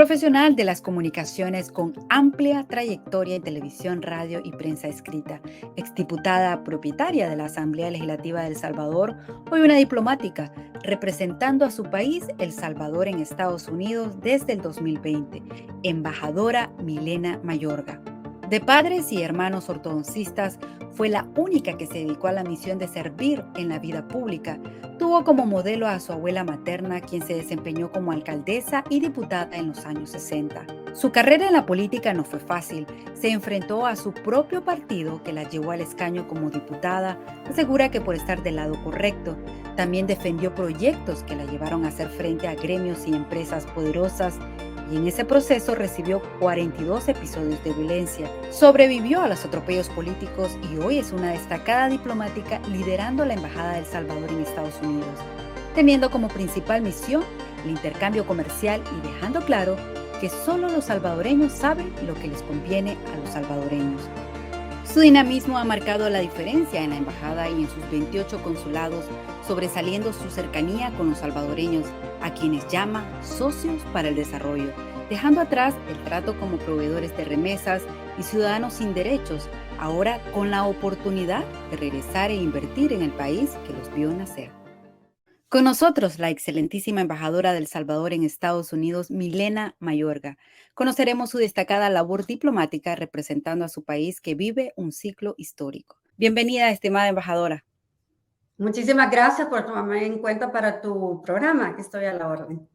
Profesional de las comunicaciones con amplia trayectoria en televisión, radio y prensa escrita, exdiputada propietaria de la Asamblea Legislativa de El Salvador, hoy una diplomática representando a su país, El Salvador, en Estados Unidos desde el 2020, embajadora Milena Mayorga. De padres y hermanos ortodoncistas, fue la única que se dedicó a la misión de servir en la vida pública. Tuvo como modelo a su abuela materna, quien se desempeñó como alcaldesa y diputada en los años 60. Su carrera en la política no fue fácil. Se enfrentó a su propio partido, que la llevó al escaño como diputada. Asegura que por estar del lado correcto. También defendió proyectos que la llevaron a hacer frente a gremios y empresas poderosas, y en ese proceso recibió 42 episodios de violencia. Sobrevivió a los atropellos políticos y hoy es una destacada diplomática liderando la Embajada de El Salvador en Estados Unidos, teniendo como principal misión el intercambio comercial y dejando claro que solo los salvadoreños saben lo que les conviene a los salvadoreños. Su dinamismo ha marcado la diferencia en la embajada y en sus 28 consulados, sobresaliendo su cercanía con los salvadoreños, a quienes llama socios para el desarrollo, dejando atrás el trato como proveedores de remesas y ciudadanos sin derechos, ahora con la oportunidad de regresar e invertir en el país que los vio nacer. Con nosotros, la excelentísima embajadora de El Salvador en Estados Unidos, Milena Mayorga. Conoceremos su destacada labor diplomática representando a su país que vive un ciclo histórico. Bienvenida, estimada embajadora. Muchísimas gracias por tomarme en cuenta para tu programa, que estoy a la orden.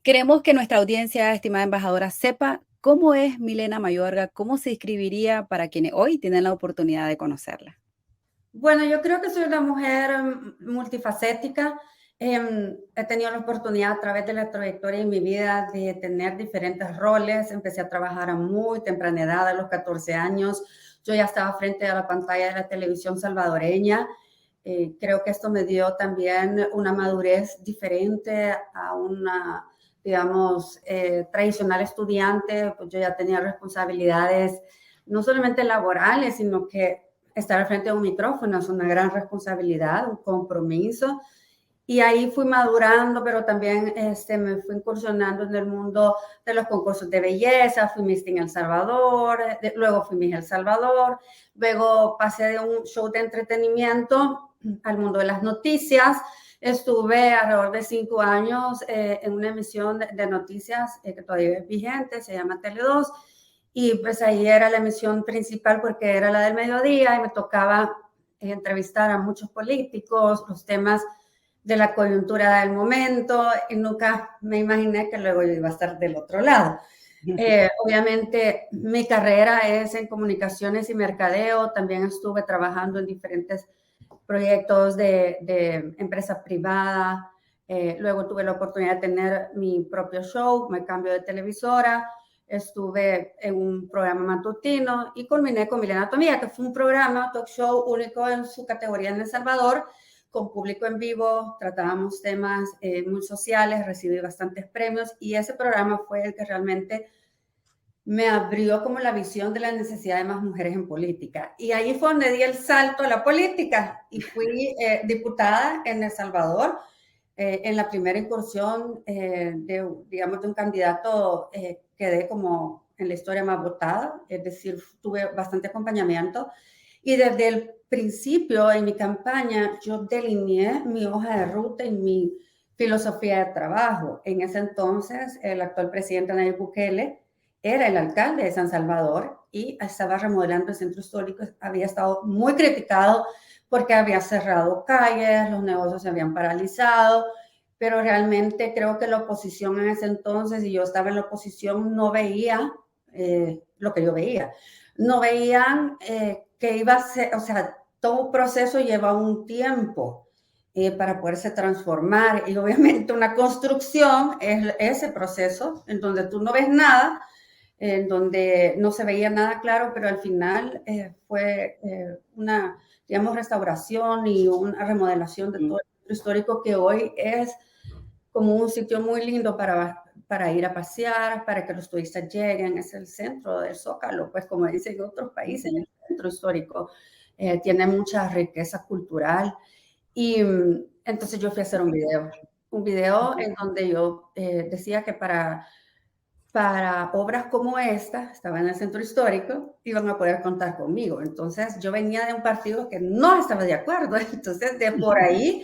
Queremos que nuestra audiencia, estimada embajadora, sepa cómo es Milena Mayorga, cómo se describiría para quienes hoy tienen la oportunidad de conocerla. Bueno, yo creo que soy una mujer multifacética. He tenido la oportunidad a través de la trayectoria en mi vida de tener diferentes roles. Empecé a trabajar a muy temprana edad, a los 14 años. Yo ya estaba frente a la pantalla de la televisión salvadoreña. Creo que esto me dio también una madurez diferente a una, digamos, tradicional estudiante. Pues yo ya tenía responsabilidades no solamente laborales, sino que estar al frente de un micrófono es una gran responsabilidad, un compromiso. Y ahí fui madurando, pero también me fui incursionando en el mundo de los concursos de belleza. Fui Miss El Salvador, luego fui Miss El Salvador. Luego pasé de un show de entretenimiento al mundo de las noticias. Estuve alrededor de 5 años en una emisión de noticias que todavía es vigente, se llama Tele2. Y pues ahí era la emisión principal porque era la del mediodía y me tocaba entrevistar a muchos políticos, los temas de la coyuntura del momento, y nunca me imaginé que luego yo iba a estar del otro lado. Obviamente mi carrera es en comunicaciones y mercadeo. También estuve trabajando en diferentes proyectos de empresa privada. Luego tuve la oportunidad de tener mi propio show, me cambio de televisora. Estuve en un programa matutino y culminé con Milena Anatomía, que fue un programa, talk show único en su categoría en El Salvador, con público en vivo. Tratábamos temas muy sociales, recibí bastantes premios y ese programa fue el que realmente me abrió como la visión de la necesidad de más mujeres en política. Y ahí fue donde di el salto a la política y fui diputada en El Salvador. En la primera incursión digamos, de un candidato, quedé como en la historia más votada, es decir, tuve bastante acompañamiento. Y desde el principio, en mi campaña, yo delineé mi hoja de ruta y mi filosofía de trabajo. En ese entonces, el actual presidente Nayib Bukele era el alcalde de San Salvador y estaba remodelando el centro histórico. Había estado muy criticado porque había cerrado calles, los negocios se habían paralizado, pero realmente creo que la oposición en ese entonces, y yo estaba en la oposición, no veía lo que yo veía. No veían que iba a ser, o sea, todo proceso lleva un tiempo para poderse transformar, y obviamente una construcción es ese proceso en donde tú no ves nada, en donde no se veía nada claro, pero al final fue una, digamos, restauración y una remodelación de todo el centro histórico, que hoy es como un sitio muy lindo para ir a pasear, para que los turistas lleguen. Es el centro del Zócalo, pues como dicen en otros países, el centro histórico tiene mucha riqueza cultural. Y entonces yo fui a hacer un video en donde yo decía que para para obras como esta, estaba en el centro histórico, iban a poder contar conmigo. Entonces, yo venía de un partido que no estaba de acuerdo. Entonces, de por ahí,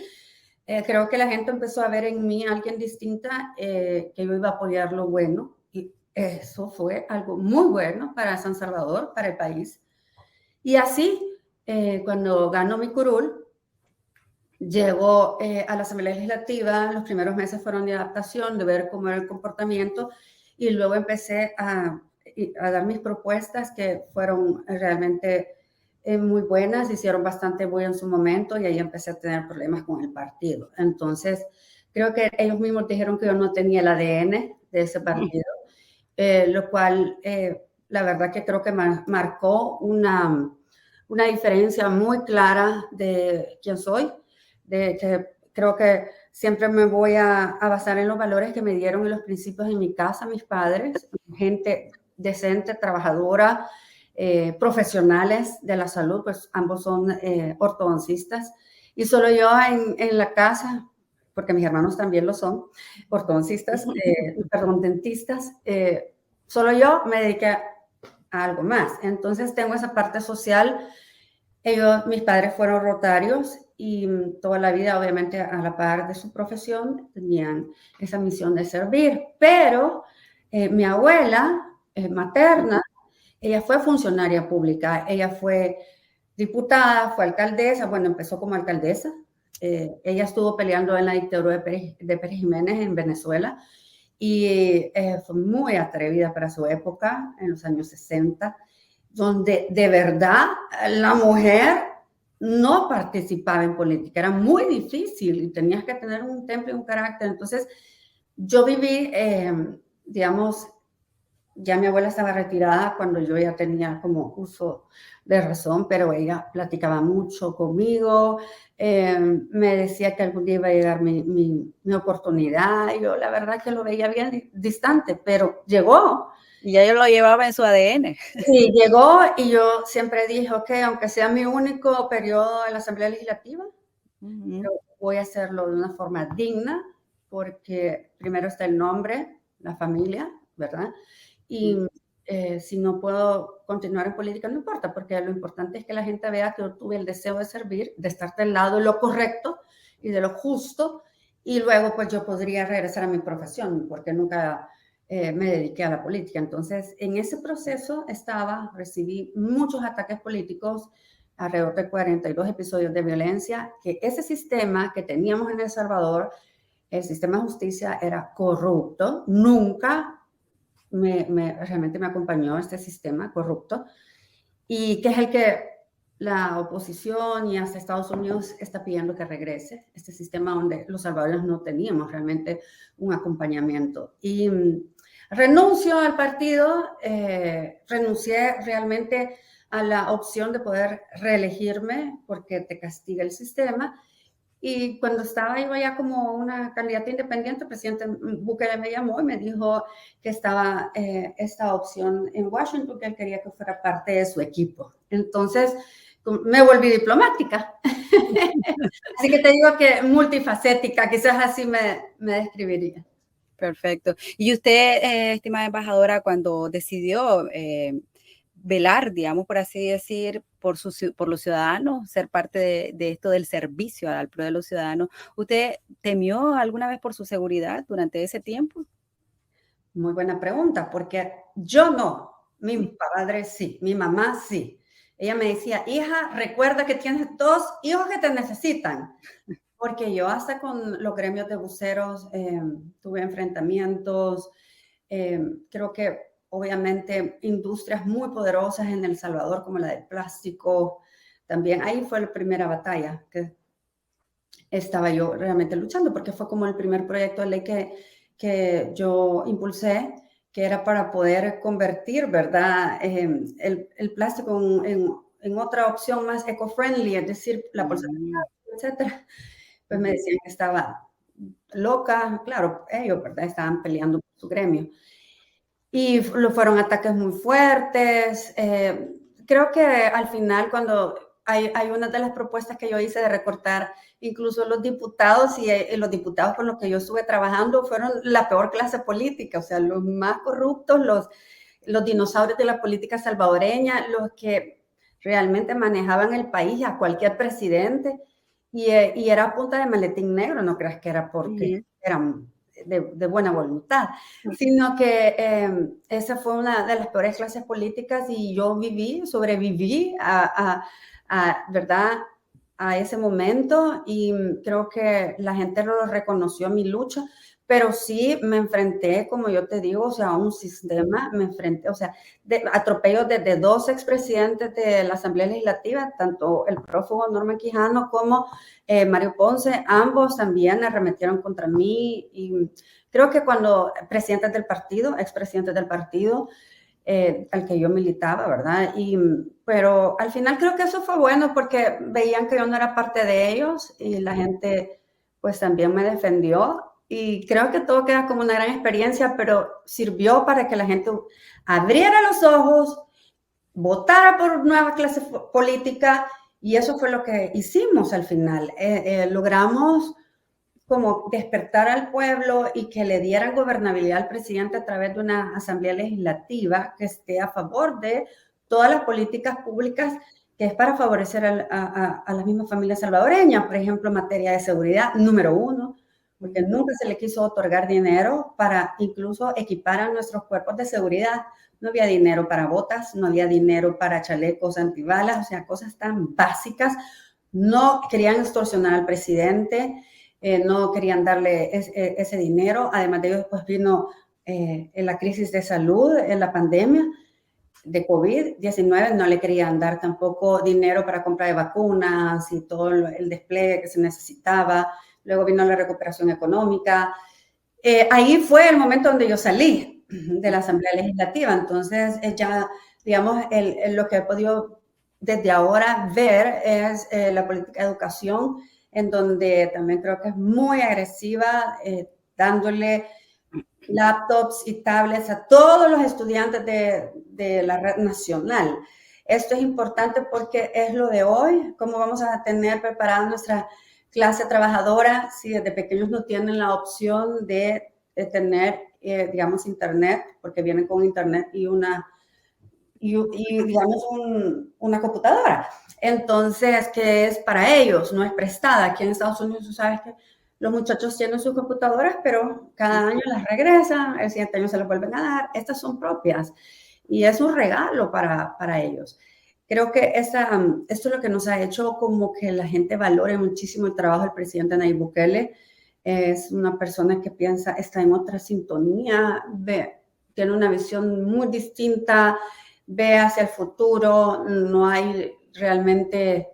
creo que la gente empezó a ver en mí a alguien distinta, que yo iba a apoyar lo bueno. Y eso fue algo muy bueno para San Salvador, para el país. Y así, cuando ganó mi curul, llegó a la Asamblea Legislativa. Los primeros meses fueron de adaptación, de ver cómo era el comportamiento, y luego empecé a dar mis propuestas, que fueron realmente muy buenas, hicieron bastante bulla en su momento, y ahí empecé a tener problemas con el partido. Entonces, creo que ellos mismos dijeron que yo no tenía el ADN de ese partido, lo cual, la verdad que creo que marcó una diferencia muy clara de quién soy, de que creo que siempre me voy a basar en los valores que me dieron y los principios en mi casa, mis padres, gente decente, trabajadora, profesionales de la salud, pues ambos son ortodoncistas, y solo yo en la casa, porque mis hermanos también lo son, ortodoncistas, perdón, dentistas, solo yo me dediqué a algo más. Entonces tengo esa parte social. Mis padres fueron rotarios, y toda la vida, obviamente, a la par de su profesión, tenían esa misión de servir. Pero mi abuela materna, ella fue funcionaria pública, ella fue diputada, fue alcaldesa, bueno, empezó como alcaldesa. Ella estuvo peleando en la dictadura de Pérez Jiménez en Venezuela, y fue muy atrevida para su época, en los años 60, donde de verdad la mujer no participaba en política, era muy difícil y tenías que tener un temple y un carácter. Entonces, yo viví, digamos, ya mi abuela estaba retirada cuando yo ya tenía como uso de razón, pero ella platicaba mucho conmigo, me decía que algún día iba a llegar mi oportunidad. Yo la verdad que lo veía bien distante, pero llegó. Y ya yo lo llevaba en su ADN. Sí, llegó, y yo siempre dije, ok, aunque sea mi único periodo en la Asamblea Legislativa, pero voy a hacerlo de una forma digna, porque primero está el nombre, la familia, ¿verdad? Y si no puedo continuar en política, no importa, porque lo importante es que la gente vea que yo tuve el deseo de servir, de estar del lado de lo correcto y de lo justo, y luego pues yo podría regresar a mi profesión, porque nunca me dediqué a la política. Entonces, en ese proceso recibí muchos ataques políticos, alrededor de 42 episodios de violencia, que ese sistema que teníamos en El Salvador, el sistema de justicia, era corrupto. Nunca realmente me acompañó este sistema corrupto, y que es el que la oposición y hasta Estados Unidos está pidiendo que regrese, este sistema donde los salvadoreños no teníamos realmente un acompañamiento. Y renuncio al partido, renuncié realmente a la opción de poder reelegirme, porque te castiga el sistema. Y cuando estaba yo ya como una candidata independiente, el presidente Bukele me llamó y me dijo que estaba esta opción en Washington, que él quería que fuera parte de su equipo. Entonces me volví diplomática. Así que te digo que multifacética, quizás así me describiría. Perfecto. Y usted, estimada embajadora, cuando decidió velar, digamos, por así decir, por los ciudadanos, ser parte de esto del servicio al pro de los ciudadanos, ¿usted temió alguna vez por su seguridad durante ese tiempo? Muy buena pregunta, porque yo no, mi padre sí, mi mamá sí. Ella me decía, hija, recuerda que tienes 2 hijos que te necesitan. Porque yo hasta con los gremios de buceros tuve enfrentamientos. Creo que obviamente industrias muy poderosas en El Salvador, como la del plástico, también ahí fue la primera batalla que estaba yo realmente luchando, porque fue como el primer proyecto de ley que yo impulsé, que era para poder convertir, ¿verdad?, el plástico en otra opción más eco-friendly, es decir, la bolsa de plástico, etcétera. Pues me decían que estaba loca. Claro, ellos, ¿verdad?, estaban peleando por su gremio. Y fueron ataques muy fuertes. Creo que al final, cuando hay una de las propuestas que yo hice de recortar incluso los diputados, y los diputados con los que yo estuve trabajando fueron la peor clase política, o sea, los más corruptos, los dinosaurios de la política salvadoreña, los que realmente manejaban el país a cualquier presidente, y era a punta de maletín negro, no creas que era porque eran de buena voluntad, sino que esa fue una de las peores clases políticas, y yo sobreviví ¿verdad?, a ese momento, y creo que la gente lo reconoció mi lucha, pero sí me enfrenté, como yo te digo, o sea, a un sistema, me enfrenté, o sea, de atropellos desde dos expresidentes de la Asamblea Legislativa, tanto el prófugo Norman Quijano como Mario Ponce, ambos también arremetieron contra mí, y creo que cuando expresidentes del partido, al que yo militaba, ¿verdad? Pero al final creo que eso fue bueno porque veían que yo no era parte de ellos, y la gente pues también me defendió, y creo que todo queda como una gran experiencia, pero sirvió para que la gente abriera los ojos, votara por nueva clase política, y eso fue lo que hicimos al final. Logramos como despertar al pueblo y que le dieran gobernabilidad al presidente a través de una asamblea legislativa que esté a favor de todas las políticas públicas, que es para favorecer a las mismas familias salvadoreñas. Por ejemplo, en materia de seguridad, número uno, porque nunca se le quiso otorgar dinero para incluso equipar a nuestros cuerpos de seguridad. No había dinero para botas, no había dinero para chalecos antibalas, o sea, cosas tan básicas. No querían extorsionar al presidente, no querían darle ese dinero. Además de ello, después vino en la crisis de salud, en la pandemia de COVID-19, no le querían dar tampoco dinero para compra de vacunas y todo el despliegue que se necesitaba. Luego vino la recuperación económica. Ahí fue el momento donde yo salí de la Asamblea Legislativa. Entonces, ya, digamos, lo que he podido desde ahora ver es la política de educación, en donde también creo que es muy agresiva, dándole laptops y tablets a todos los estudiantes de la red nacional. Esto es importante porque es lo de hoy, cómo vamos a tener preparada nuestra clase trabajadora si desde pequeños no tienen la opción de tener, digamos, internet, porque vienen con internet y digamos, una computadora. Entonces, que es para ellos, no es prestada. Aquí en Estados Unidos, tú sabes que los muchachos tienen sus computadoras, pero cada año las regresan, el siguiente año se las vuelven a dar. Estas son propias, y es un regalo para ellos. Creo que esto es lo que nos ha hecho como que la gente valore muchísimo el trabajo del presidente Nayib Bukele. Es una persona que piensa, está en otra sintonía, tiene una visión muy distinta, ve hacia el futuro, no hay realmente,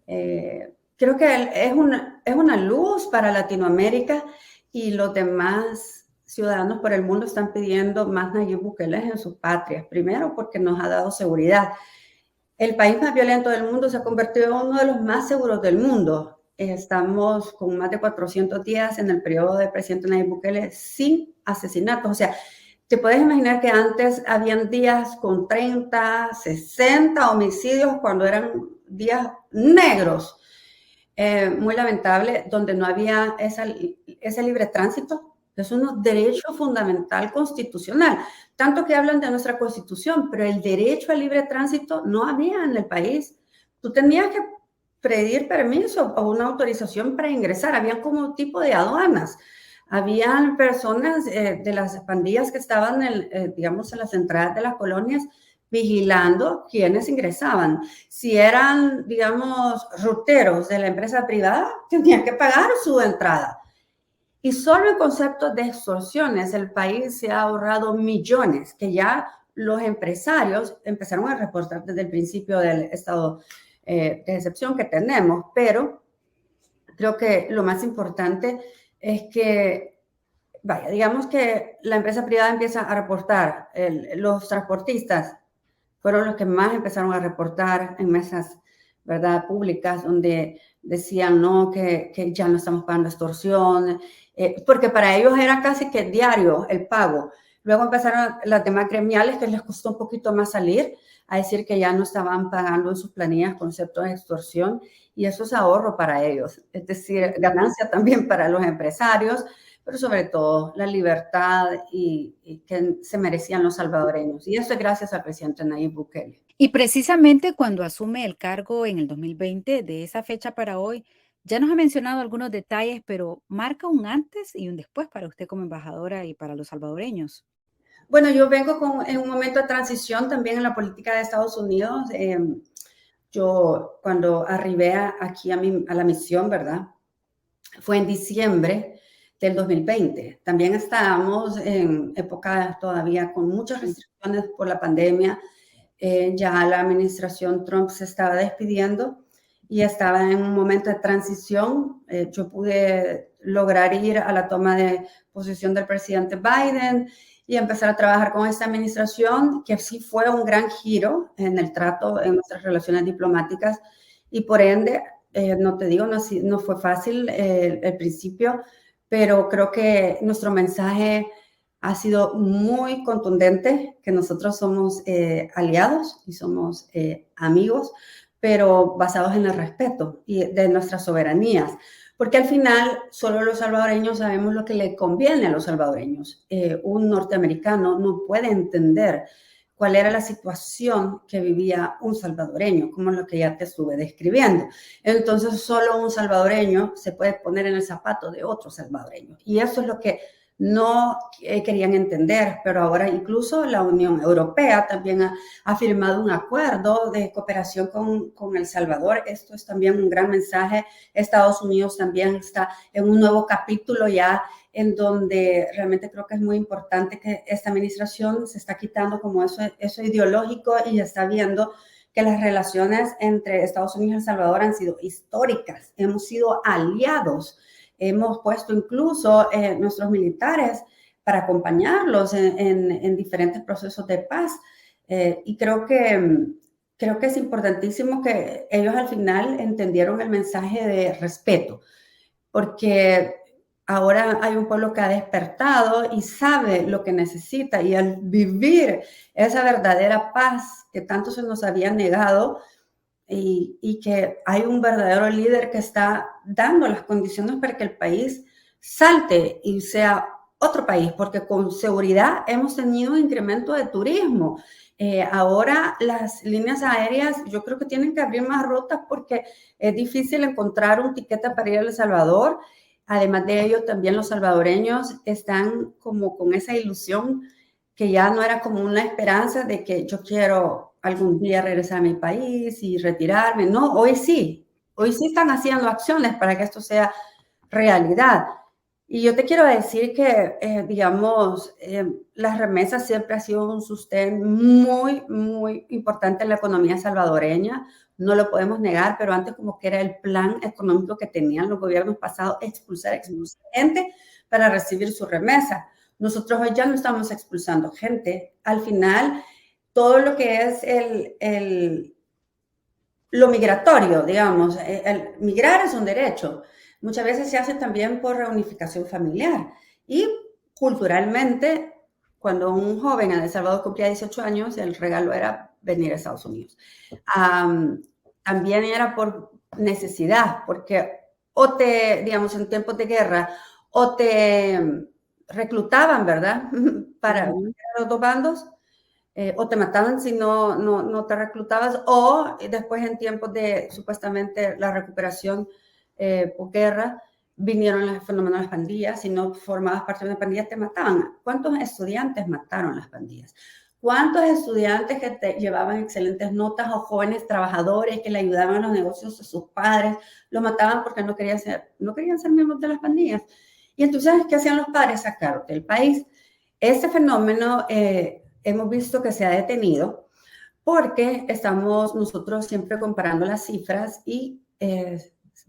creo que es una luz para Latinoamérica, y los demás ciudadanos por el mundo están pidiendo más Nayib Bukele en sus patrias. Primero, porque nos ha dado seguridad. El país más violento del mundo se ha convertido en uno de los más seguros del mundo. Estamos con más de 400 días en el periodo del presidente Nayib Bukele sin asesinatos. O sea, te puedes imaginar que antes habían días con 30, 60 homicidios, cuando eran días negros, muy lamentable, donde no había ese libre tránsito. Es un derecho fundamental constitucional, tanto que hablan de nuestra Constitución, pero el derecho al libre tránsito no había en el país. Tú tenías que pedir permiso o una autorización para ingresar. Habían como tipo de aduanas. Habían personas de las pandillas que estaban, digamos, en las entradas de las colonias, vigilando quienes ingresaban. Si eran, digamos, ruteros de la empresa privada, tenían que pagar su entrada. Y solo en conceptos de extorsiones, el país se ha ahorrado millones, que ya los empresarios empezaron a reportar desde el principio del estado de excepción que tenemos. Pero creo que lo más importante es que, vaya, digamos que la empresa privada empieza a reportar, los transportistas fueron los que más empezaron a reportar en mesas, ¿verdad?, públicas, donde decían, no, que ya no estamos pagando extorsión, porque para ellos era casi que diario el pago. Luego empezaron las demás gremiales, que les costó un poquito más salir. a decir que ya no estaban pagando en sus planillas conceptos de extorsión, y eso es ahorro para ellos, es decir, ganancia también para los empresarios, pero sobre todo la libertad y que se merecían los salvadoreños. Y eso es gracias al presidente Nayib Bukele. Y precisamente cuando asume el cargo en el 2020, de esa fecha para hoy, ya nos ha mencionado algunos detalles, pero marca un antes y un después para usted como embajadora y para los salvadoreños. Bueno, yo vengo en un momento de transición también en la política de Estados Unidos. Yo cuando arribé aquí a la misión, ¿verdad? Fue en diciembre del 2020. También estábamos en época todavía con muchas restricciones por la pandemia. Ya la administración Trump se estaba despidiendo y estaba en un momento de transición. Yo pude lograr ir a la toma de posesión del presidente Biden y empezar a trabajar con esta administración, que sí fue un gran giro en el trato, en nuestras relaciones diplomáticas, y por ende, no te digo, no fue fácil el principio, pero creo que nuestro mensaje ha sido muy contundente, que nosotros somos aliados y somos amigos, pero basados en el respeto y de nuestras soberanías. Porque al final solo los salvadoreños sabemos lo que le conviene a los salvadoreños. Un norteamericano no puede entender cuál era la situación que vivía un salvadoreño, como lo que ya te estuve describiendo. Entonces solo un salvadoreño se puede poner en el zapato de otro salvadoreño. Y eso es lo que no querían entender, pero ahora incluso la Unión Europea también ha firmado un acuerdo de cooperación con El Salvador. Esto es también un gran mensaje. Estados Unidos también está en un nuevo capítulo ya en donde realmente creo que es muy importante que esta administración se está quitando como eso ideológico y está viendo que las relaciones entre Estados Unidos y El Salvador han sido históricas. Hemos sido aliados. Hemos puesto incluso nuestros militares para acompañarlos en diferentes procesos de paz. Y creo que es importantísimo que ellos al final entendieron el mensaje de respeto, porque ahora hay un pueblo que ha despertado y sabe lo que necesita, y al vivir esa verdadera paz que tanto se nos había negado, y que hay un verdadero líder que está dando las condiciones para que el país salte y sea otro país, porque con seguridad hemos tenido un incremento de turismo. Ahora las líneas aéreas yo creo que tienen que abrir más rutas porque es difícil encontrar un tiquete para ir a El Salvador. Además de ello, también los salvadoreños están como con esa ilusión que ya no era como una esperanza de que yo quiero algún día regresar a mi país y retirarme. No, hoy sí están haciendo acciones para que esto sea realidad. Y yo te quiero decir que, digamos, las remesas siempre ha sido un sostén muy, muy importante en la economía salvadoreña. No lo podemos negar, pero antes como que era el plan económico que tenían los gobiernos pasados, expulsar gente para recibir su remesa. Nosotros hoy ya no estamos expulsando gente. Al final, todo lo que es lo migratorio, digamos, el migrar es un derecho. Muchas veces se hace también por reunificación familiar. Y culturalmente, cuando un joven en El Salvador cumplía 18 años, el regalo era venir a Estados Unidos. También era por necesidad, porque digamos, en tiempos de guerra, o te reclutaban, ¿verdad? Para los dos bandos, o te mataban si no te reclutabas, o después en tiempos de supuestamente la recuperación por guerra, vinieron el fenómeno de las pandillas. Si no formabas parte de una pandilla, te mataban. ¿Cuántos estudiantes mataron las pandillas? ¿Cuántos estudiantes que te llevaban excelentes notas o jóvenes trabajadores que le ayudaban a los negocios de sus padres, los mataban porque no querían ser miembros de las pandillas? Y entonces, ¿qué hacían los padres? Sacaron del país. Este fenómeno hemos visto que se ha detenido porque estamos nosotros siempre comparando las cifras y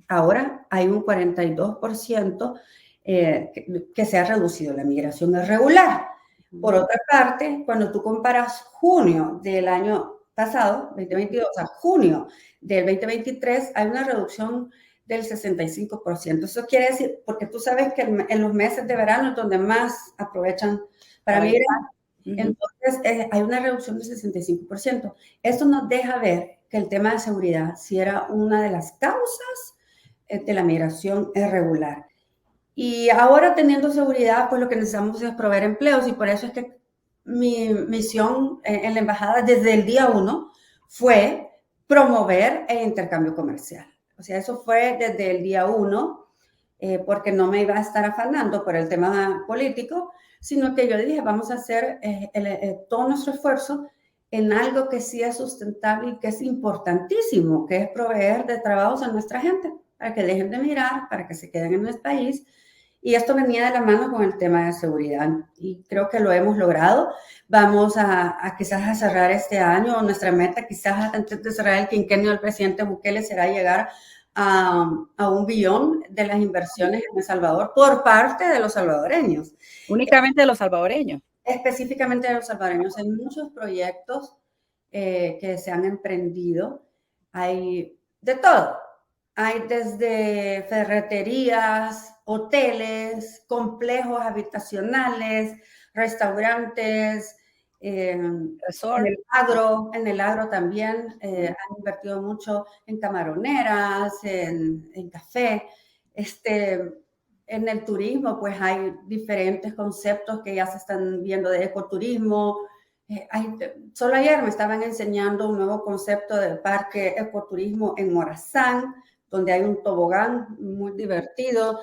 ahora hay un 42% que se ha reducido la migración irregular. Por otra parte, cuando tú comparas junio del año pasado, 2022, a junio del 2023, hay una reducción del 65%. Eso quiere decir, porque tú sabes que en los meses de verano es donde más aprovechan para migrar. Ujú. Entonces, hay una reducción del 65%. Esto nos deja ver que el tema de seguridad sí era una de las causas de la migración irregular. Y ahora teniendo seguridad, pues lo que necesitamos es proveer empleos y por eso es que mi misión en la embajada desde el día uno fue promover el intercambio comercial. O sea, eso fue desde el día uno, porque no me iba a estar afanando por el tema político, sino que yo dije, vamos a hacer todo nuestro esfuerzo en algo que sí es sustentable y que es importantísimo, que es proveer de trabajos a nuestra gente, para que dejen de migrar, para que se queden en nuestro país. Y esto venía de la mano con el tema de seguridad y creo que lo hemos logrado. Vamos a quizás a cerrar este año, nuestra meta quizás antes de cerrar el quinquenio del presidente Bukele será llegar a 1 billón de las inversiones en El Salvador por parte de los salvadoreños. Únicamente de los salvadoreños. Específicamente de los salvadoreños, hay muchos proyectos que se han emprendido. Hay de todo. Hay desde ferreterías, hoteles, complejos habitacionales, restaurantes, Resort. en el agro también han invertido mucho en camaroneras, en café. En el turismo, pues hay diferentes conceptos que ya se están viendo de ecoturismo. Solo ayer me estaban enseñando un nuevo concepto del parque ecoturismo en Morazán, donde hay un tobogán muy divertido.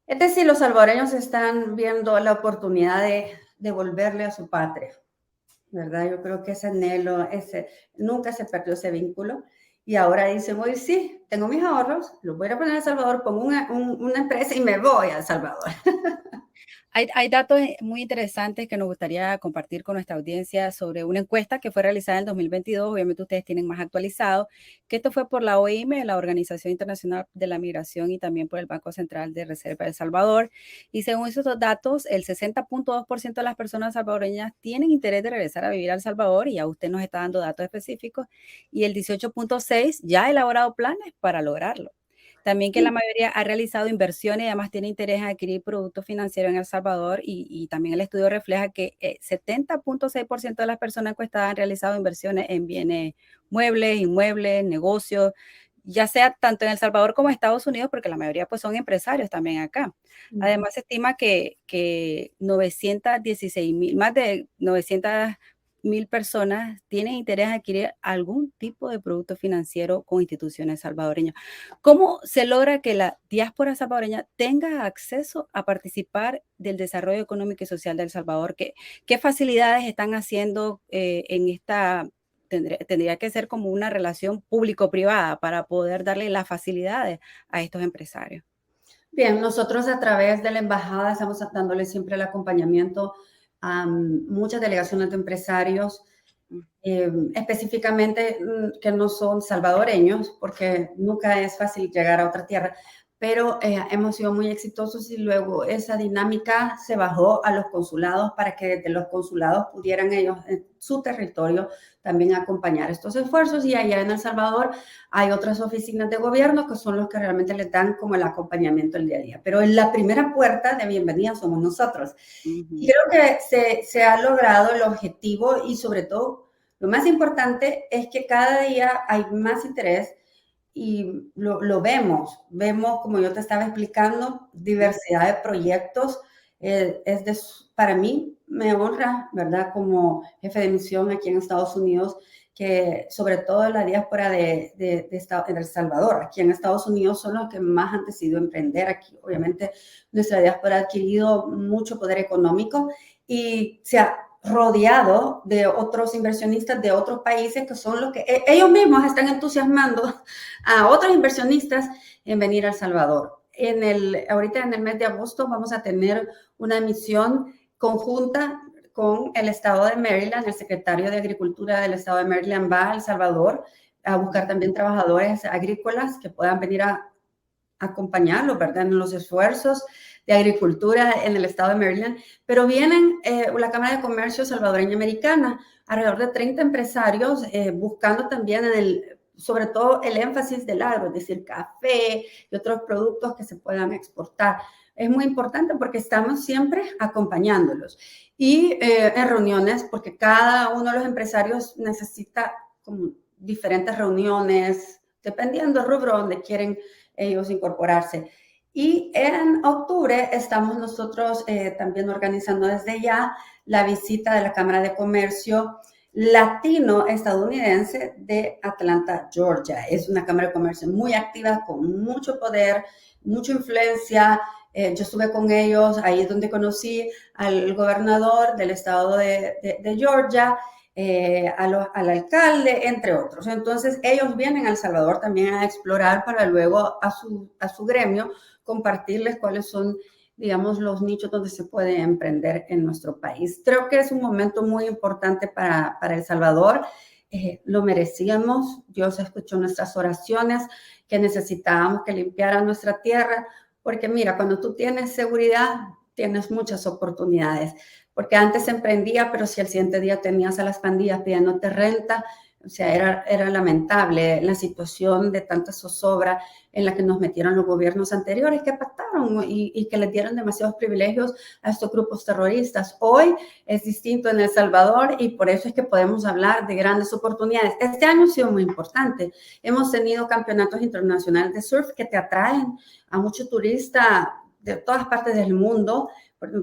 Es decir, los salvadoreños están viendo la oportunidad de devolverle a su patria, ¿verdad? Yo creo que ese anhelo, nunca se perdió ese vínculo. Y ahora dicen, hoy sí, tengo mis ahorros, los voy a poner en El Salvador, pongo una empresa y me voy a El Salvador. Hay datos muy interesantes que nos gustaría compartir con nuestra audiencia sobre una encuesta que fue realizada en el 2022. Obviamente ustedes tienen más actualizado, que esto fue por la OIM, la Organización Internacional de la Migración, y también por el Banco Central de Reserva de El Salvador. Y según esos datos, el 60.2% de las personas salvadoreñas tienen interés de regresar a vivir a El Salvador, y ya usted nos está dando datos específicos, y el 18.6% ya ha elaborado planes para lograrlo. También que la mayoría ha realizado inversiones y además tiene interés en adquirir productos financieros en El Salvador, y también el estudio refleja que 70.6% de las personas encuestadas han realizado inversiones en bienes muebles, inmuebles, negocios, ya sea tanto en El Salvador como en Estados Unidos, porque la mayoría pues son empresarios también acá. Además se estima que 916,000, más de 900,000 personas tienen interés en adquirir algún tipo de producto financiero con instituciones salvadoreñas. ¿Cómo se logra que la diáspora salvadoreña tenga acceso a participar del desarrollo económico y social de El Salvador? ¿Qué facilidades están haciendo en esta? Tendría que ser como una relación público-privada para poder darle las facilidades a estos empresarios. Bien, nosotros a través de la embajada estamos dándole siempre el acompañamiento a muchas delegaciones de empresarios, específicamente que no son salvadoreños, porque nunca es fácil llegar a otra tierra, pero hemos sido muy exitosos y luego esa dinámica se bajó a los consulados para que desde los consulados pudieran ellos en su territorio también acompañar estos esfuerzos, y allá en El Salvador hay otras oficinas de gobierno que son los que realmente les dan como el acompañamiento el día a día, pero en la primera puerta de bienvenida somos nosotros. Y creo que se ha logrado el objetivo y sobre todo lo más importante es que cada día hay más interés y lo vemos, como yo te estaba explicando, diversidad de proyectos. Para mí me honra, ¿verdad? Como jefe de misión aquí en Estados Unidos, que sobre todo en la diáspora de El Salvador, aquí en Estados Unidos son los que más han decidido emprender. Aquí obviamente nuestra diáspora ha adquirido mucho poder económico y se ha rodeado de otros inversionistas de otros países que son los que ellos mismos están entusiasmando a otros inversionistas en venir a El Salvador. Ahorita en el mes de agosto vamos a tener una misión conjunta con el estado de Maryland. El secretario de Agricultura del estado de Maryland va a El Salvador a buscar también trabajadores agrícolas que puedan venir a acompañarlo, ¿verdad? En los esfuerzos de agricultura en el estado de Maryland, pero vienen la Cámara de Comercio Salvadoreña Americana, alrededor de 30 empresarios buscando también sobre todo el énfasis del agro, es decir, café y otros productos que se puedan exportar. Es muy importante porque estamos siempre acompañándolos. Y en reuniones, porque cada uno de los empresarios necesita como diferentes reuniones, dependiendo del rubro donde quieren ellos incorporarse. Y en octubre estamos nosotros también organizando desde ya la visita de la Cámara de Comercio latino-estadounidense de Atlanta, Georgia. Es una Cámara de Comercio muy activa, con mucho poder, mucha influencia. Yo estuve con ellos, ahí es donde conocí al gobernador del estado de Georgia, al alcalde, entre otros. Entonces, ellos vienen a El Salvador también a explorar para luego a su gremio compartirles cuáles son, digamos, los nichos donde se puede emprender en nuestro país. Creo que es un momento muy importante para El Salvador. Lo merecíamos. Dios escuchó nuestras oraciones, que necesitábamos que limpiara nuestra tierra, porque mira, cuando tú tienes seguridad, tienes muchas oportunidades, porque antes emprendía, pero si al siguiente día tenías a las pandillas pidiéndote renta, o sea, era lamentable la situación de tanta zozobra en la que nos metieron los gobiernos anteriores que pactaron y que les dieron demasiados privilegios a estos grupos terroristas. Hoy es distinto en El Salvador y por eso es que podemos hablar de grandes oportunidades. Este año ha sido muy importante. Hemos tenido campeonatos internacionales de surf que te atraen a muchos turistas de todas partes del mundo.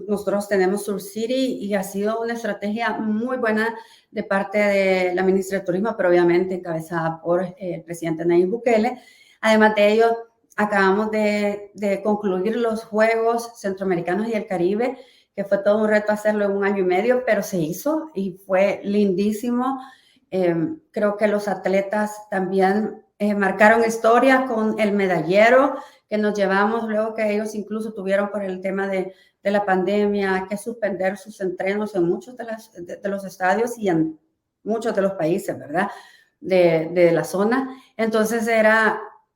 Nosotros tenemos Surf City y ha sido una estrategia muy buena de parte de la ministra de Turismo, pero obviamente encabezada por el presidente Nayib Bukele. Además de ello, acabamos de concluir los Juegos Centroamericanos y el Caribe, que fue todo un reto hacerlo en 1 año y medio, pero se hizo y fue lindísimo. Creo que los atletas también marcaron historia con el medallero que nos llevamos luego que ellos incluso tuvieron por el tema de la pandemia que suspender sus entrenos en muchos de los estadios y en muchos de los países, ¿verdad? De la zona. Entonces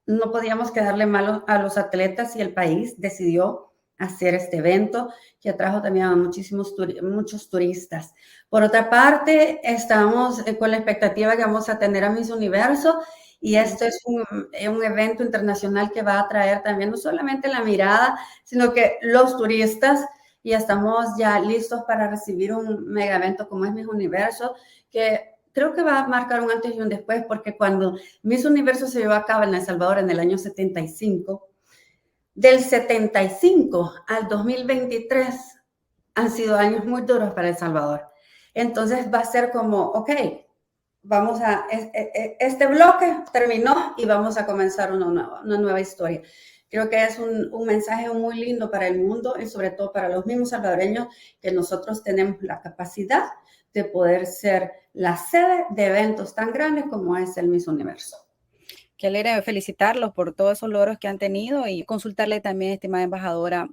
no podíamos quedarle mal a los atletas y el país decidió hacer este evento que atrajo también a muchos turistas. Por otra parte, estamos con la expectativa que vamos a tener a Miss Universo y esto es un evento internacional que va a atraer también no solamente la mirada, sino que los turistas, y estamos ya listos para recibir un mega evento como es Miss Universo, que creo que va a marcar un antes y un después, porque cuando Miss Universo se llevó a cabo en El Salvador en el año 75, del 75 al 2023 han sido años muy duros para El Salvador. Entonces va a ser como, ok, este bloque terminó y vamos a comenzar una nueva historia. Creo que es un mensaje muy lindo para el mundo y sobre todo para los mismos salvadoreños, que nosotros tenemos la capacidad de poder ser la sede de eventos tan grandes como es el Miss Universo. Qué alegre felicitarlos por todos esos logros que han tenido y consultarle también, estimada embajadora,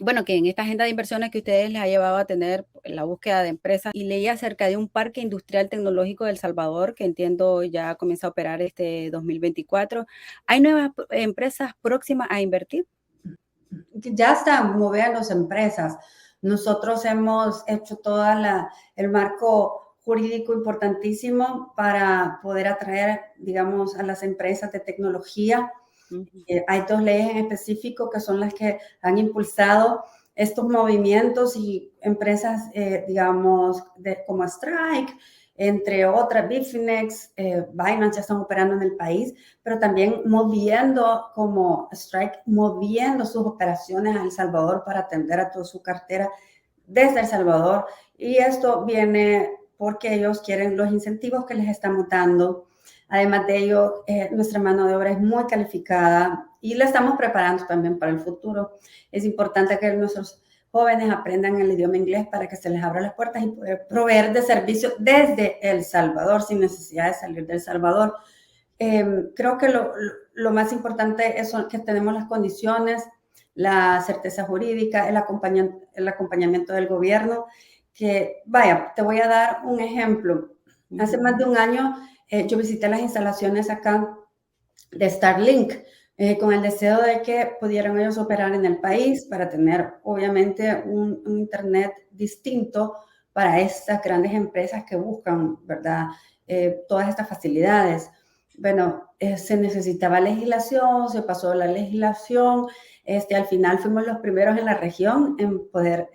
bueno, que en esta agenda de inversiones que ustedes les ha llevado a tener la búsqueda de empresas, y leí acerca de un parque industrial tecnológico de El Salvador que entiendo ya comienza a operar este 2024. ¿Hay nuevas empresas próximas a invertir? Ya están moviéndose empresas. Nosotros hemos hecho todo el marco jurídico importantísimo para poder atraer, digamos, a las empresas de tecnología. Hay 2 leyes en específico que son las que han impulsado estos movimientos y empresas, digamos, como Strike, entre otras, Bitfinex, Binance ya están operando en el país, pero también moviendo como Strike, moviendo sus operaciones a El Salvador para atender a toda su cartera desde El Salvador. Y esto viene porque ellos quieren los incentivos que les estamos dando. Además de ello, nuestra mano de obra es muy calificada y la estamos preparando también para el futuro. Es importante que nuestros jóvenes aprendan el idioma inglés para que se les abra las puertas y poder proveer de servicios desde El Salvador sin necesidad de salir de El Salvador. Creo que lo más importante es que tenemos las condiciones, la certeza jurídica, el acompañamiento del gobierno. Que, vaya, te voy a dar un ejemplo. Hace más de un año yo visité las instalaciones acá de Starlink con el deseo de que pudieran ellos operar en el país para tener, obviamente, un internet distinto para estas grandes empresas que buscan, ¿verdad? Todas estas facilidades. Bueno, se necesitaba legislación, se pasó la legislación, al final fuimos los primeros en la región en poder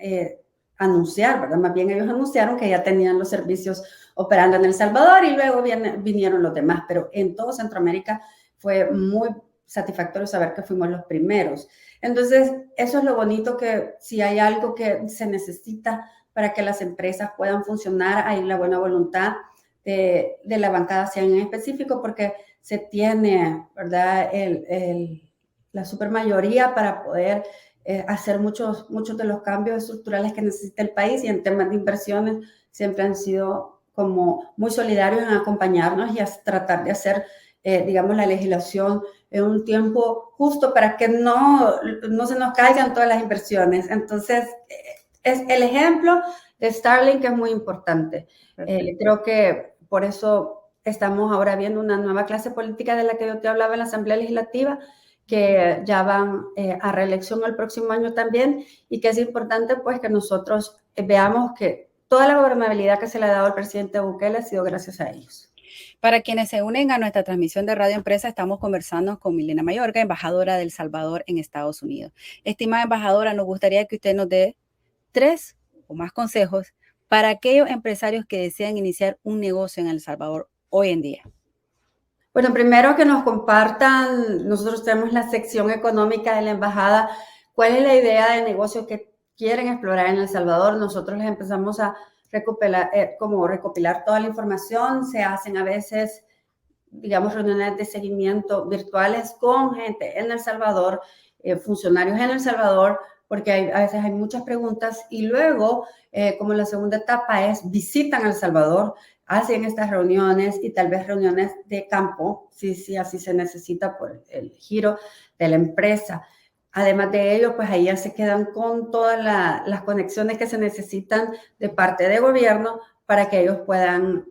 anunciar, ¿verdad? Más bien ellos anunciaron que ya tenían los servicios operando en El Salvador y luego vinieron los demás, pero en todo Centroamérica fue muy satisfactorio saber que fuimos los primeros. Entonces, eso es lo bonito, que si hay algo que se necesita para que las empresas puedan funcionar, hay la buena voluntad de la bancada CIAN en específico, porque se tiene, ¿verdad?, la supermayoría para poder hacer muchos de los cambios estructurales que necesita el país, y en temas de inversiones siempre han sido como muy solidarios en acompañarnos y a tratar de hacer, digamos, la legislación en un tiempo justo para que no se nos caigan todas las inversiones. Entonces, es el ejemplo de Starlink, que es muy importante. Creo que por eso estamos ahora viendo una nueva clase política de la que yo te hablaba en la Asamblea Legislativa, que ya van a reelección el próximo año también, y que es importante pues que nosotros veamos que toda la gobernabilidad que se le ha dado al presidente Bukele ha sido gracias a ellos. Para quienes se unen a nuestra transmisión de Radio Empresa, estamos conversando con Milena Mayorga, embajadora de El Salvador en Estados Unidos. Estimada embajadora, nos gustaría que usted nos dé 3 o más consejos para aquellos empresarios que desean iniciar un negocio en El Salvador hoy en día. Bueno, primero que nos compartan, nosotros tenemos la sección económica de la embajada, cuál es la idea de negocio que quieren explorar en El Salvador. Nosotros les empezamos a recopilar toda la información. Se hacen a veces, digamos, reuniones de seguimiento virtuales con gente en El Salvador, funcionarios en El Salvador, porque a veces hay muchas preguntas, y luego, como la segunda etapa es visitan El Salvador, hacen estas reuniones y tal vez reuniones de campo, si así se necesita por el giro de la empresa. Además de ello, pues ahí ya se quedan con todas las conexiones que se necesitan de parte de gobierno para que ellos puedan,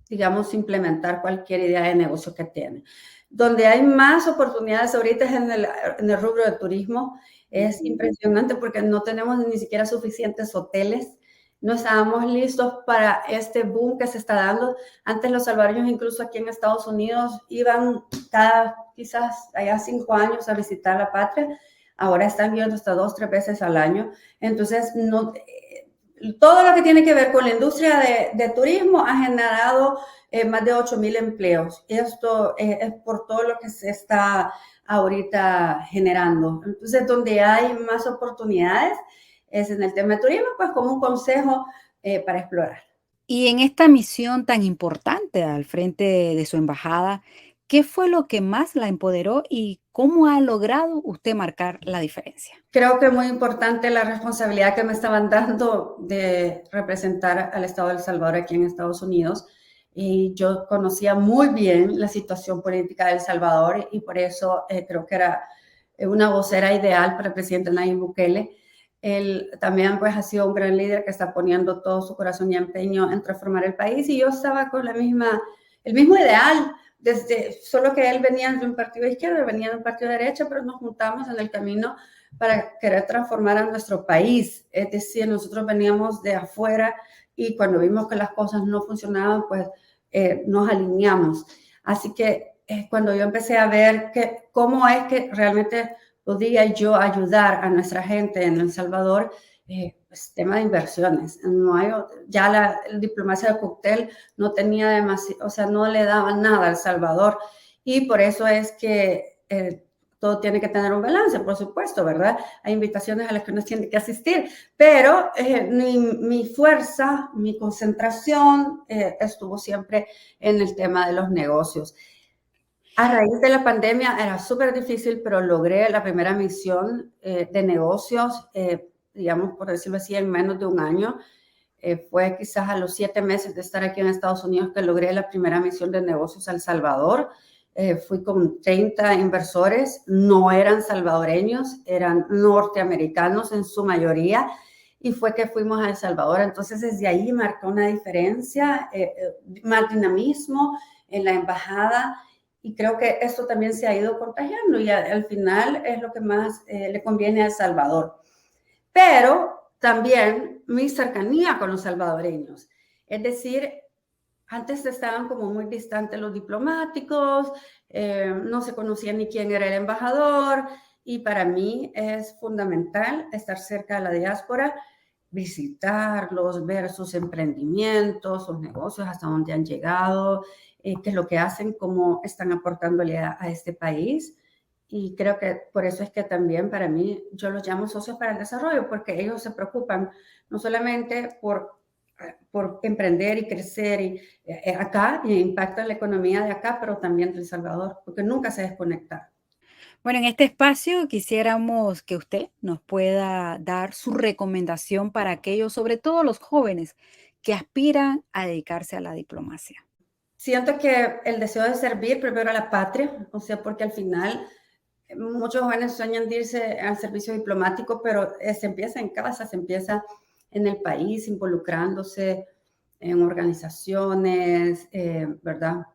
digamos, implementar cualquier idea de negocio que tienen. Donde hay más oportunidades ahorita es en el rubro de turismo. Es impresionante porque no tenemos ni siquiera suficientes hoteles. No estábamos listos para este boom que se está dando. Antes los salvadoreños, incluso aquí en Estados Unidos, iban quizás allá 5 años a visitar la patria. Ahora están yendo hasta 2, 3 veces al año. Entonces, todo lo que tiene que ver con la industria de turismo ha generado más de 8,000 empleos. Esto es por todo lo que se está ahorita generando. Entonces, donde hay más oportunidades es en el tema de turismo, pues como un consejo para explorar. Y en esta misión tan importante al frente de su embajada, ¿qué fue lo que más la empoderó y cómo ha logrado usted marcar la diferencia? Creo que es muy importante la responsabilidad que me estaban dando de representar al Estado de El Salvador aquí en Estados Unidos. Y yo conocía muy bien la situación política de El Salvador, y por eso creo que era una vocera ideal para el presidente Nayib Bukele. Él también pues ha sido un gran líder que está poniendo todo su corazón y empeño en transformar el país, y yo estaba con el mismo ideal, solo que él venía de un partido de izquierda, venía de un partido de derecha, pero nos juntamos en el camino para querer transformar a nuestro país. Es decir, nosotros veníamos de afuera y cuando vimos que las cosas no funcionaban, pues nos alineamos. Así que cuando yo empecé a ver cómo es que realmente podía yo ayudar a nuestra gente en El Salvador, pues tema de inversiones. No hay, ya la diplomacia de cóctel no tenía demasiado, o sea, no le daba nada a El Salvador, y por eso es que todo tiene que tener un balance, por supuesto, ¿verdad? Hay invitaciones a las que uno tiene que asistir, pero mi fuerza, mi concentración estuvo siempre en el tema de los negocios. A raíz de la pandemia era súper difícil, pero logré la primera misión de negocios, digamos, por decirlo así, en menos de un año. Fue quizás a los 7 meses de estar aquí en Estados Unidos que logré la primera misión de negocios a El Salvador. Fui con 30 inversores, no eran salvadoreños, eran norteamericanos en su mayoría, y fue que fuimos a El Salvador. Entonces, desde ahí marcó una diferencia, más dinamismo en la embajada, y creo que esto también se ha ido contagiando, y al final es lo que más le conviene a El Salvador. Pero también mi cercanía con los salvadoreños, es decir, Antes estaban como muy distantes los diplomáticos, no se conocía ni quién era el embajador, y para mí es fundamental estar cerca de la diáspora, visitarlos, ver sus emprendimientos, sus negocios, hasta dónde han llegado, qué es lo que hacen, cómo están aportándole a este país. Y creo que por eso es que también para mí yo los llamo socios para el desarrollo, porque ellos se preocupan no solamente por emprender y crecer acá y impacta la economía de acá, pero también de El Salvador, porque nunca se desconecta. Bueno, en este espacio quisiéramos que usted nos pueda dar su recomendación para aquellos, sobre todo los jóvenes, que aspiran a dedicarse a la diplomacia. Siento que el deseo de servir primero a la patria, o sea, porque al final muchos jóvenes sueñan de irse al servicio diplomático, pero se empieza en casa, se empieza en el país, involucrándose en organizaciones, ¿verdad?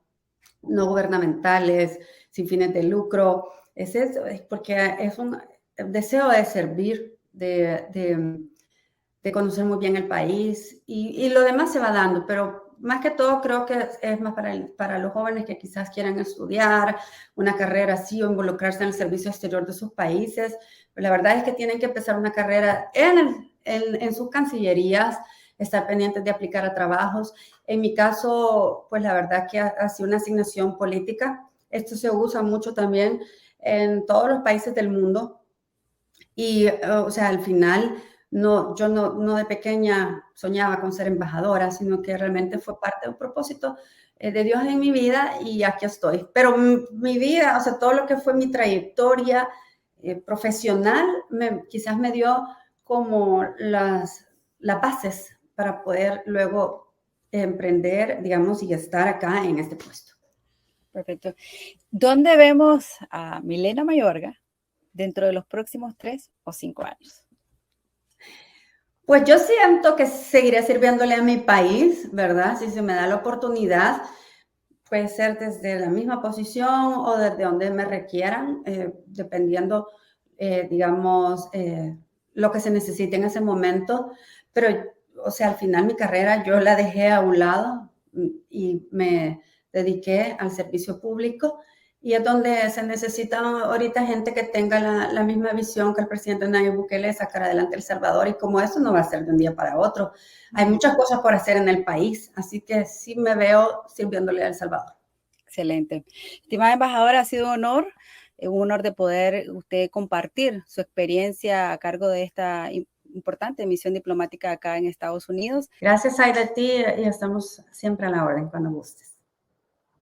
No gubernamentales, sin fines de lucro. Es eso, es porque es un deseo de servir, de conocer muy bien el país y lo demás se va dando, pero más que todo creo que es más para los jóvenes que quizás quieran estudiar una carrera así o involucrarse en el servicio exterior de sus países. Pero la verdad es que tienen que empezar una carrera en sus cancillerías, estar pendientes de aplicar a trabajos. En mi caso, pues la verdad que ha sido una asignación política. Esto se usa mucho también en todos los países del mundo. Y, o sea, al final, yo no de pequeña soñaba con ser embajadora, sino que realmente fue parte de un propósito de Dios en mi vida y aquí estoy. Pero mi vida, o sea, todo lo que fue mi trayectoria profesional, quizás me dio como las bases para poder luego emprender, digamos, y estar acá en este puesto. Perfecto. ¿Dónde vemos a Milena Mayorga dentro de los próximos 3 o 5 años? Pues yo siento que seguiré sirviéndole a mi país, ¿verdad? Si se me da la oportunidad, puede ser desde la misma posición o desde donde me requieran, dependiendo, digamos, lo que se necesite en ese momento. Pero, o sea, al final mi carrera yo la dejé a un lado y me dediqué al servicio público. Y es donde se necesita ahorita gente que tenga la misma visión que el presidente Nayib Bukele de sacar adelante El Salvador. Y como eso no va a ser de un día para otro, hay muchas cosas por hacer en el país. Así que sí me veo sirviéndole a El Salvador. Excelente. Estimada embajadora, ha sido un honor de poder usted compartir su experiencia a cargo de esta importante misión diplomática acá en Estados Unidos. Gracias, Aida, a ti y estamos siempre a la orden cuando gustes.